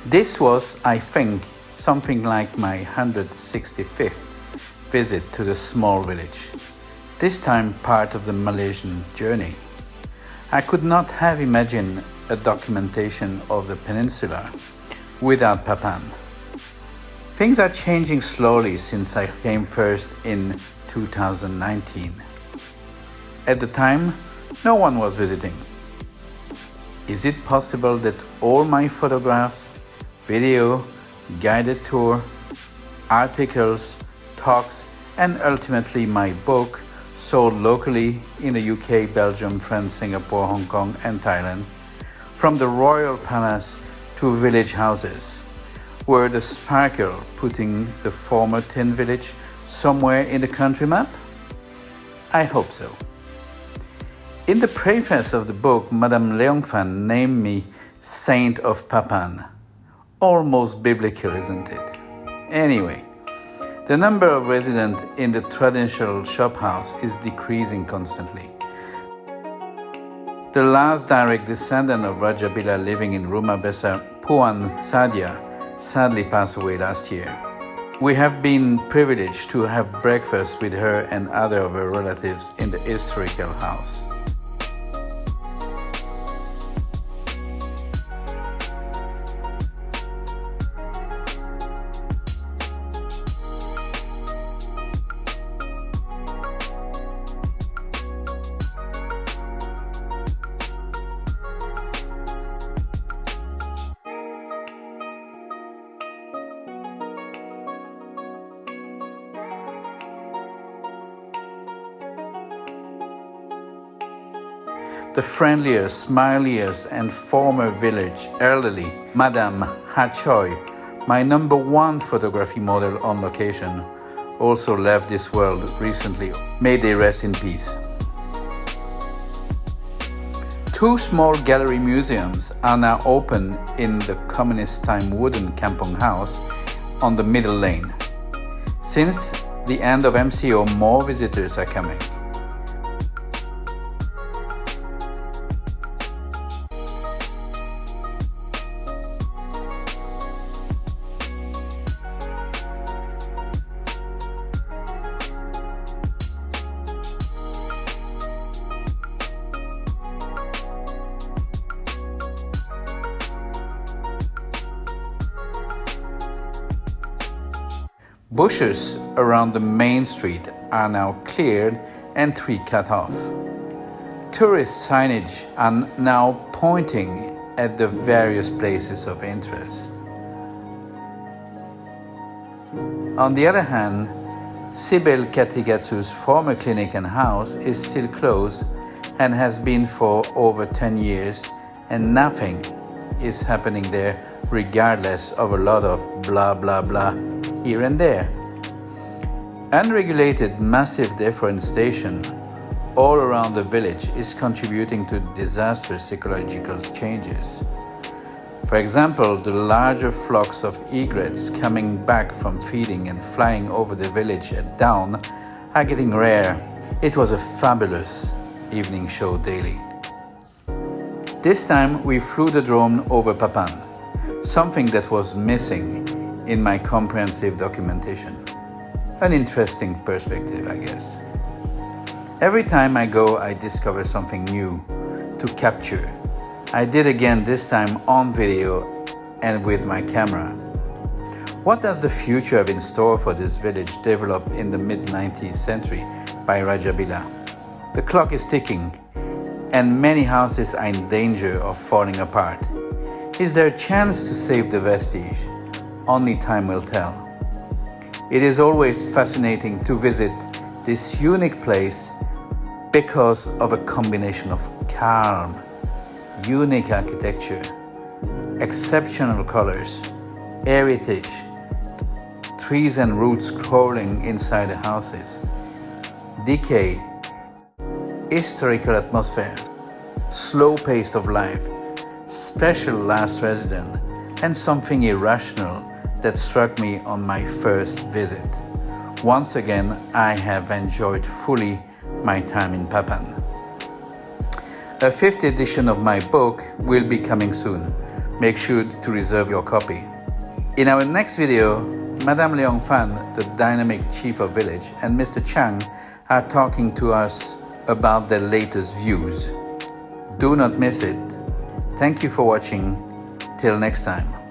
This was, I think, something like my 165th visit to the small village, this time part of the Malaysian journey. I could not have imagined a documentation of the Peninsular without Papan. Things are changing slowly since I came first in 2019. At the time, no one was visiting. Is it possible that all my photographs, video, guided tour, articles, talks, and ultimately my book sold locally in the UK, Belgium, France, Singapore, Hong Kong, and Thailand, from the royal palace to village houses, were the sparkle putting the former tin village somewhere in the country map? I hope so. In the preface of the book, Madame Leongfan named me Saint of Papan. Almost biblical, isn't it? Anyway, the number of residents in the traditional shophouse is decreasing constantly. The last direct descendant of Raja Bila living in Rumah Besar, Puan Sadia, sadly passed away last year. We have been privileged to have breakfast with her and other of her relatives in the historical house. The friendliest, smiliest, and former village elderly, Madame Ha Choi, my number one photography model on location, also left this world recently. May they rest in peace. Two small gallery museums are now open in the communist-time wooden kampong house on the middle lane. Since the end of MCO, more visitors are coming. Bushes around the main street are now cleared and trees cut off. Tourist signage are now pointing at the various places of interest. On the other hand, Sibel Katigatsu's former clinic and house is still closed and has been for over 10 years, and nothing is happening there regardless of a lot of blah blah blah here and there. Unregulated massive deforestation all around the village is contributing to disastrous ecological changes. For example, the larger flocks of egrets coming back from feeding and flying over the village at dawn are getting rare. It was a fabulous evening show daily. This time we flew the drone over Papan, something that was missing in my comprehensive documentation. An interesting perspective, I guess. Every time I go, I discover something new to capture. I did again this time on video and with my camera. What does the future have in store for this village developed in the mid-19th century by Raja Bila? The clock is ticking and many houses are in danger of falling apart. Is there a chance to save the vestige? Only time will tell. It is always fascinating to visit this unique place because of a combination of calm, unique architecture, exceptional colors, heritage, trees and roots crawling inside the houses, decay, historical atmosphere, slow pace of life, special last resident, and something irrational that struck me on my first visit. Once again, I have enjoyed fully my time in Papan. A fifth edition of my book will be coming soon, make sure to reserve your copy. In our next video, Madame Leong Fan, the dynamic chief of village, and Mr. Chang are talking to us about their latest views. Do not miss it. Thank you for watching. Till next time.